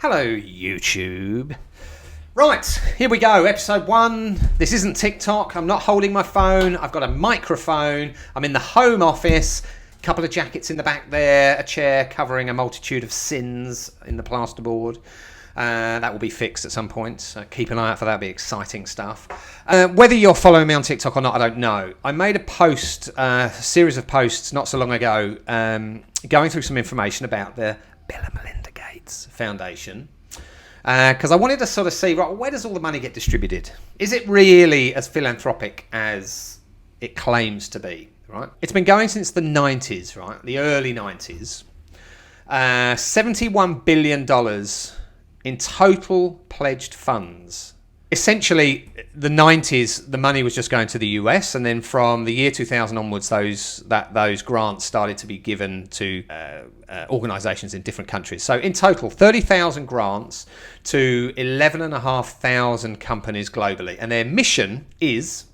Hello, YouTube. Right, here we go, episode 1. This isn't TikTok, I'm not holding my phone, I've got a microphone, I'm in the home office, a couple of jackets in the back there, a chair covering a multitude of sins in the plasterboard. That will be fixed at some point, so keep an eye out for that, it'll be exciting stuff. Whether you're following me on TikTok or not, I don't know. I made a post, a series of posts not so long ago, going through some information about the Bill and Melinda Gates Foundation. Because I wanted to sort of see, right, where does all the money get distributed? Is it really as philanthropic as it claims to be, right? It's been going since the 90s, right? The early 90s. $71 billion in total pledged funds. Essentially, the 90s, the money was just going to the US, and then from the year 2000 onwards, those grants started to be given to organisations in different countries. So in total, 30,000 grants to 11,500 companies globally, and their mission is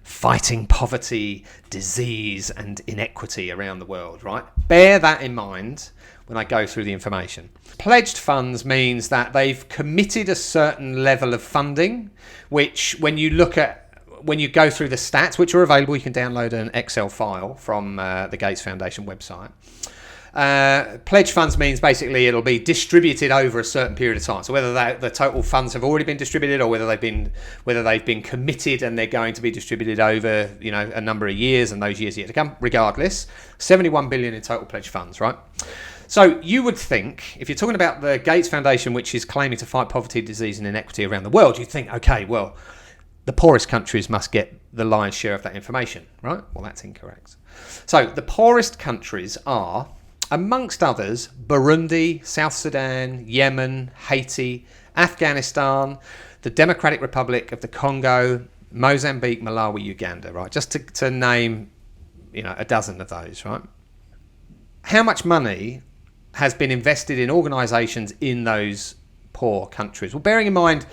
fighting poverty, disease, and inequity around the world. Right? Bear that in mind when I go through the information. Pledged funds means that they've committed a certain level of funding, which when you go through the stats, which are available, you can download an Excel file from the Gates Foundation website. Pledged funds means basically it'll be distributed over a certain period of time. So whether the total funds have already been distributed or whether they've been committed and they're going to be distributed over, a number of years, and those years are yet to come. Regardless, 71 billion in total pledged funds, right? So you would think, if you're talking about the Gates Foundation, which is claiming to fight poverty, disease and inequity around the world, you'd think, okay, well, the poorest countries must get the lion's share of that information, right? Well, that's incorrect. So the poorest countries are, amongst others, Burundi, South Sudan, Yemen, Haiti, Afghanistan, the Democratic Republic of the Congo, Mozambique, Malawi, Uganda, right? Just to name, a dozen of those, right? How much money has been invested in organisations in those poor countries? Well, bearing in mind,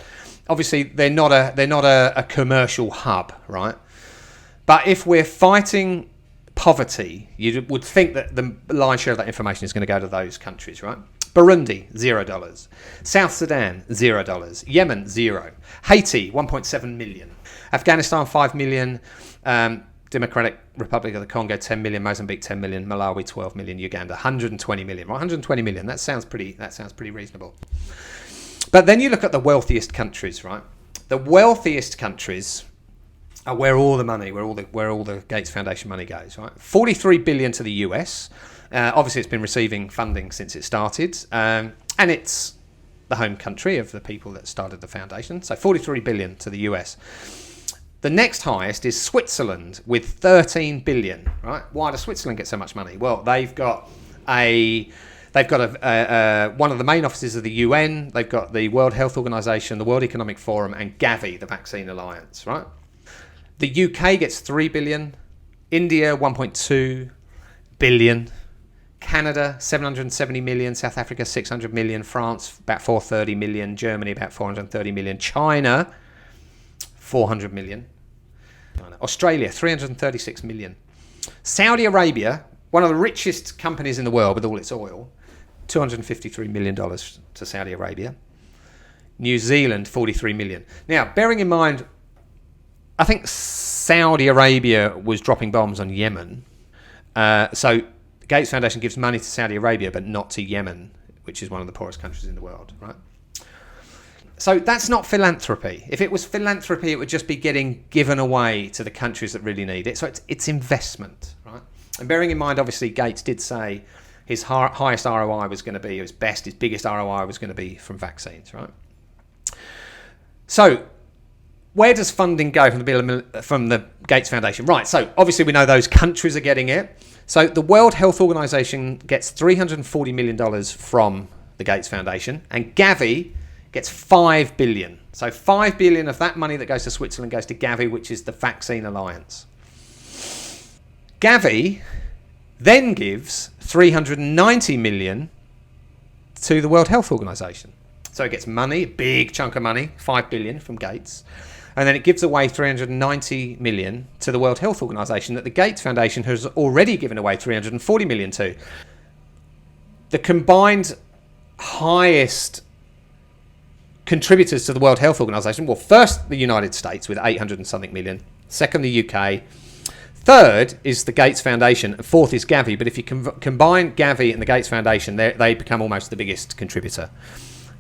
obviously they're not a commercial hub, right? But if we're fighting poverty, you would think that the lion's share of that information is going to go to those countries, right? Burundi, $0. South Sudan, $0. Yemen, 0. Haiti, 1.7 million. Afghanistan, 5 million. Democratic Republic of the Congo, 10 million. Mozambique, 10 million. Malawi, 12 million. Uganda, 120 million. Right, 120 million. That sounds pretty reasonable. But then you look at the wealthiest countries, right? The wealthiest countries are where all the money, where all the Gates Foundation money goes, right? 43 billion to the US. Obviously, it's been receiving funding since it started, and it's the home country of the people that started the foundation. So 43 billion to the US. The next highest is Switzerland with 13 billion, right? Why does Switzerland get so much money? Well, they've got one of the main offices of the UN. They've got the World Health Organization, the World Economic Forum, and Gavi, the Vaccine Alliance, right? The UK gets 3 billion, India 1.2 billion, Canada 770 million, South Africa 600 million, France about 430 million, Germany about 430 million, China 400 million, Australia 336 million, Saudi Arabia, one of the richest companies in the world with all its oil, $253 million to Saudi Arabia, New Zealand 43 million. Now, bearing in mind, I think Saudi Arabia was dropping bombs on Yemen. So the Gates Foundation gives money to Saudi Arabia, but not to Yemen, which is one of the poorest countries in the world, right? So that's not philanthropy. If it was philanthropy, it would just be getting given away to the countries that really need it. So it's investment, right? And bearing in mind, obviously, Gates did say his highest ROI was going to be, his biggest ROI was going to be from vaccines, right? So where does funding go from the Gates Foundation? Right, so obviously we know those countries are getting it. So the World Health Organization gets $340 million from the Gates Foundation, and Gavi gets 5 billion. So 5 billion of that money that goes to Switzerland goes to Gavi, which is the Vaccine Alliance. Gavi then gives 390 million to the World Health Organization. So it gets money, a big chunk of money, 5 billion from Gates. And then it gives away 390 million to the World Health Organization that the Gates Foundation has already given away 340 million to. The combined highest contributors to the World Health Organization. Well, first the United States with 800 and something million. Second, the UK. Third is the Gates Foundation. Fourth is Gavi. But if you combine Gavi and the Gates Foundation, they become almost the biggest contributor.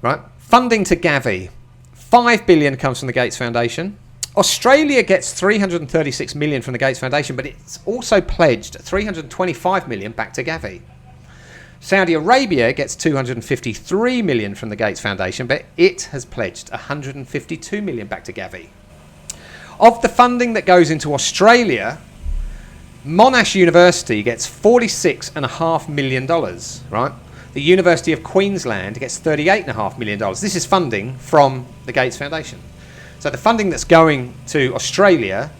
Right? Funding to Gavi. 5 billion comes from the Gates Foundation. Australia gets 336 million from the Gates Foundation, but it's also pledged 325 million back to Gavi. Saudi Arabia gets 253 million from the Gates Foundation, but it has pledged 152 million back to Gavi. Of the funding that goes into Australia, Monash University gets $46.5 million, right? The University of Queensland gets $38.5 million. This is funding from the Gates Foundation. So the funding that's going to Australia,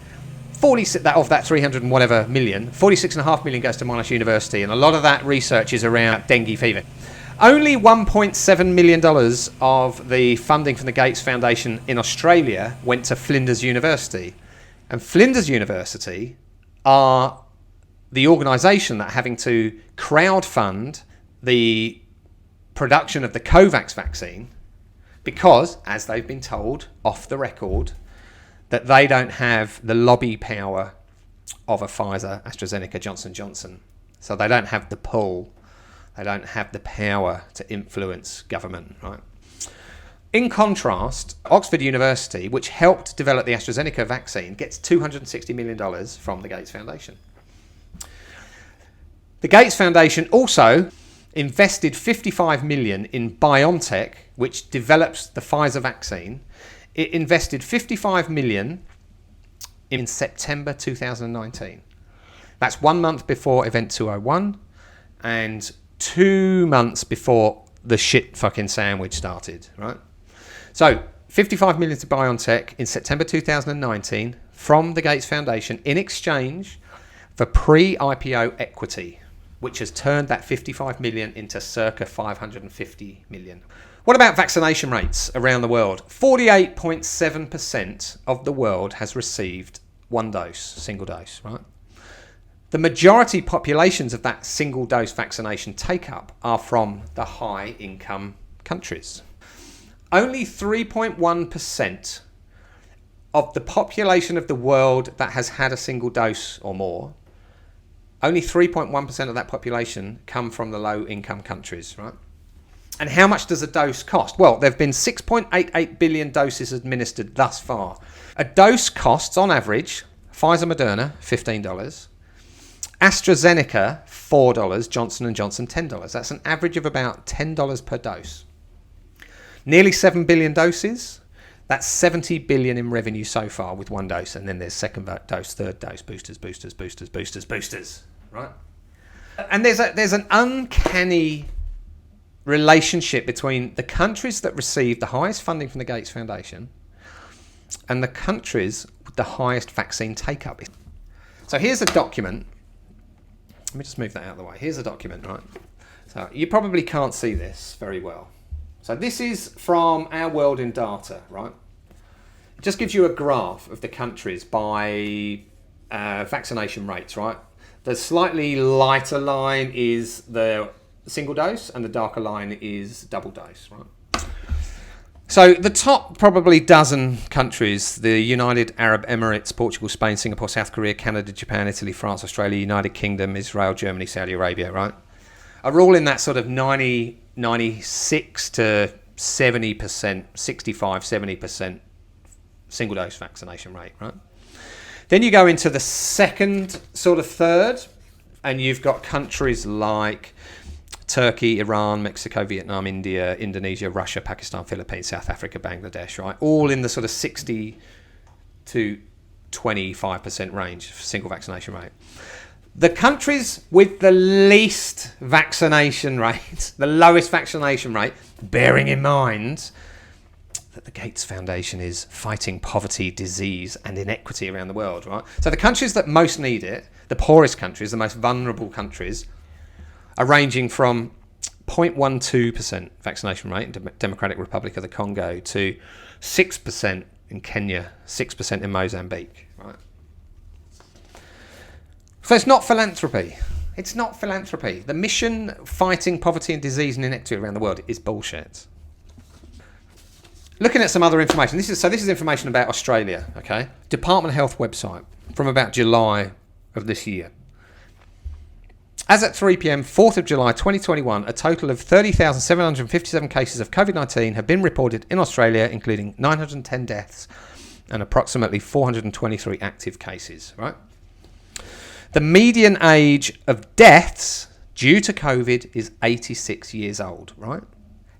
of that 300 and whatever million, 46.5 million goes to Monash University, and a lot of that research is around dengue fever. Only $1.7 million of the funding from the Gates Foundation in Australia went to Flinders University. And Flinders University are the organisation that having to crowdfund the production of the COVAX vaccine because, as they've been told off the record, that they don't have the lobby power of a Pfizer, AstraZeneca, Johnson & Johnson. So they don't have the pull. They don't have the power to influence government, right? In contrast, Oxford University, which helped develop the AstraZeneca vaccine, gets $260 million from the Gates Foundation. The Gates Foundation also invested 55 million in BioNTech, which develops the Pfizer vaccine. It invested 55 million in September 2019. That's 1 month before Event 201 and 2 months before the shit fucking sandwich started, right? So 55 million to BioNTech in September 2019 from the Gates Foundation in exchange for pre-IPO equity, which has turned that 55 million into circa 550 million. What about vaccination rates around the world? 48.7% of the world has received one dose, single dose, right? The majority populations of that single dose vaccination take-up are from the high-income countries. Only 3.1% of the population of the world that has had a single dose or more, only 3.1% of that population come from the low-income countries, right? And how much does a dose cost? Well, there have been 6.88 billion doses administered thus far. A dose costs, on average, Pfizer Moderna, $15, AstraZeneca, $4, Johnson & Johnson, $10. That's an average of about $10 per dose. Nearly 7 billion doses. That's 70 billion in revenue so far with one dose. And then there's second dose, third dose, boosters, right? And there's an uncanny relationship between the countries that receive the highest funding from the Gates Foundation and the countries with the highest vaccine take-up. So here's a document. Let me just move that out of the way. Here's a document, right? So you probably can't see this very well. So this is from Our World in Data, right? It just gives you a graph of the countries by vaccination rates, right? The slightly lighter line is the single dose and the darker line is double dose, right? So the top probably dozen countries, the United Arab Emirates, Portugal, Spain, Singapore, South Korea, Canada, Japan, Italy, France, Australia, United Kingdom, Israel, Germany, Saudi Arabia, right? Are all in that sort of 96 to 70%, 65, 70% single dose vaccination rate, right? Then you go into the second sort of third, and you've got countries like Turkey, Iran, Mexico, Vietnam, India, Indonesia, Russia, Pakistan, Philippines, South Africa, Bangladesh, right? All in the sort of 60 to 25% range for single vaccination rate. The countries with the least vaccination rate, the lowest vaccination rate, bearing in mind that the Gates Foundation is fighting poverty, disease, and inequity around the world, right? So the countries that most need it, the poorest countries, the most vulnerable countries, are ranging from 0.12% vaccination rate in the Democratic Republic of the Congo to 6% in Kenya, 6% in Mozambique, right? So it's not philanthropy. It's not philanthropy. The mission fighting poverty and disease and inequity around the world is bullshit. Looking at some other information. This is information about Australia. Okay, Department of Health website from about July of this year. As at 3 p.m, 4th of July 2021, a total of 30,757 cases of COVID-19 have been reported in Australia, including 910 deaths and approximately 423 active cases. Right. The median age of deaths due to COVID is 86 years old. Right.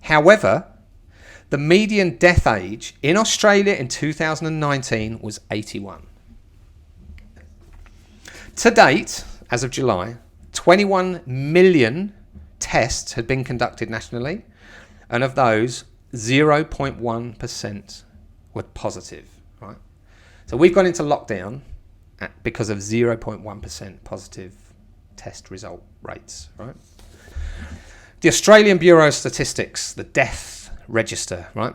However, the median death age in Australia in 2019 was 81. To date, as of July, 21 million tests had been conducted nationally, and of those, 0.1% were positive. Right? So we've gone into lockdown because of 0.1% positive test result rates. Right? The Australian Bureau of Statistics, the death register, right?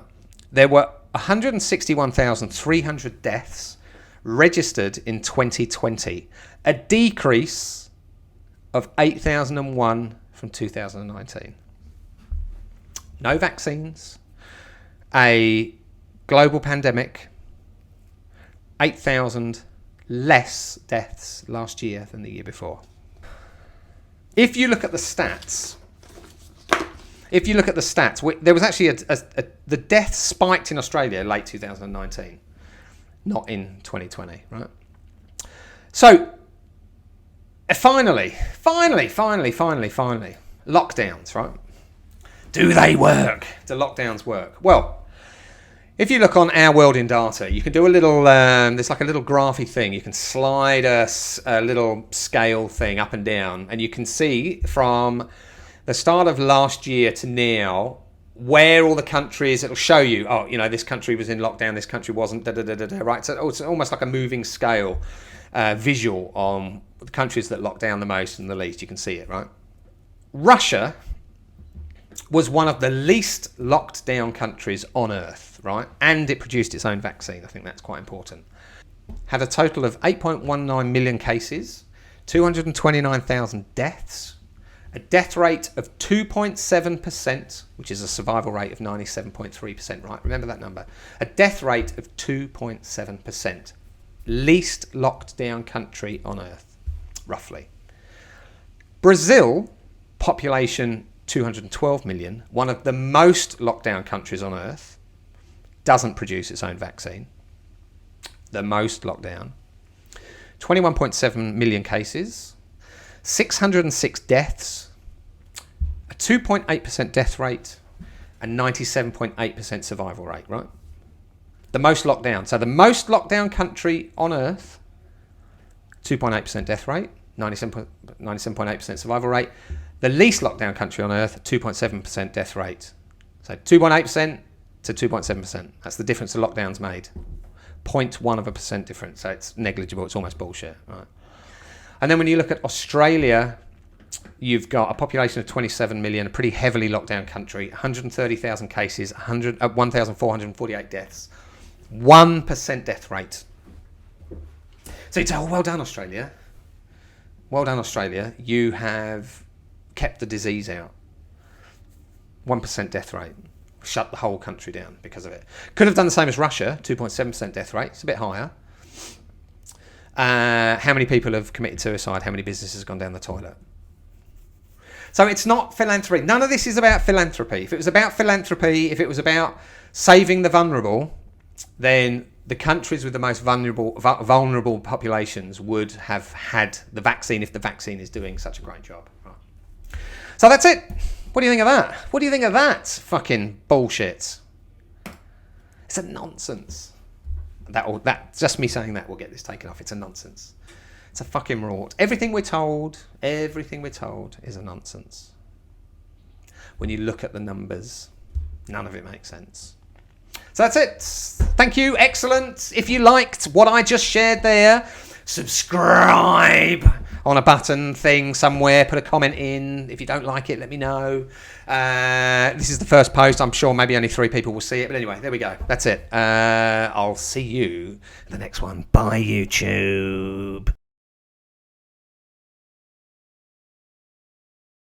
There were 161,300 deaths registered in 2020, a decrease of 8,001 from 2019. No vaccines, a global pandemic, 8,000 less deaths last year than the year before. If you look at the stats, there was actually the death spiked in Australia late 2019, not in 2020, right? So, finally, lockdowns, right? Do they work? Do lockdowns work? Well, if you look on Our World in Data, you can do a little, there's like a little graphy thing. You can slide a little scale thing up and down, and you can see from the start of last year to now where all the countries, it'll show you, oh, you know, this country was in lockdown, this country wasn't, right? So it's almost like a moving scale visual on the countries that locked down the most and the least. You can see it, right? Russia was one of the least locked down countries on earth, right? And it produced its own vaccine. I think that's quite important. Had a total of 8.19 million cases, 229,000 deaths, a death rate of 2.7%, which is a survival rate of 97.3%, right? Remember that number. A death rate of 2.7%. Least locked down country on earth, roughly. Brazil, population 212 million, one of the most locked down countries on earth, doesn't produce its own vaccine. The most locked down. 21.7 million cases, 606 deaths, a 2.8% death rate, and 97.8% survival rate, right? The most locked down. So the most locked down country on earth, 2.8% death rate, 97.8% survival rate. The least locked down country on earth, 2.7% death rate. So 2.8% to 2.7%. That's the difference the lockdown's made. 0.1% difference. So it's negligible. It's almost bullshit, right? And then when you look at Australia, you've got a population of 27 million, a pretty heavily locked down country, 130,000 cases, 1,448 deaths, 1% death rate. So it's, oh, well done, Australia. Well done, Australia. You have kept the disease out. 1% death rate. Shut the whole country down because of it. Could have done the same as Russia, 2.7% death rate. It's a bit higher. How many people have committed suicide? How many businesses have gone down the toilet? So it's not philanthropy. None of this is about philanthropy. If it was about philanthropy, if it was about saving the vulnerable, then the countries with the most vulnerable populations would have had the vaccine if the vaccine is doing such a great job. Right. So that's it. What do you think of that? What do you think of that fucking bullshit? It's a nonsense. That just me saying that will get this taken off. It's a nonsense. It's a fucking rort. Everything we're told is a nonsense. When you look at the numbers, none of it makes sense. So that's it. Thank you. Excellent. If you liked what I just shared there, subscribe on a button thing somewhere. Put a comment in. If you don't like it, let me know. This is the first post. I'm sure maybe only 3 people will see it. But anyway, there we go. That's it. I'll see you in the next one. Bye, YouTube.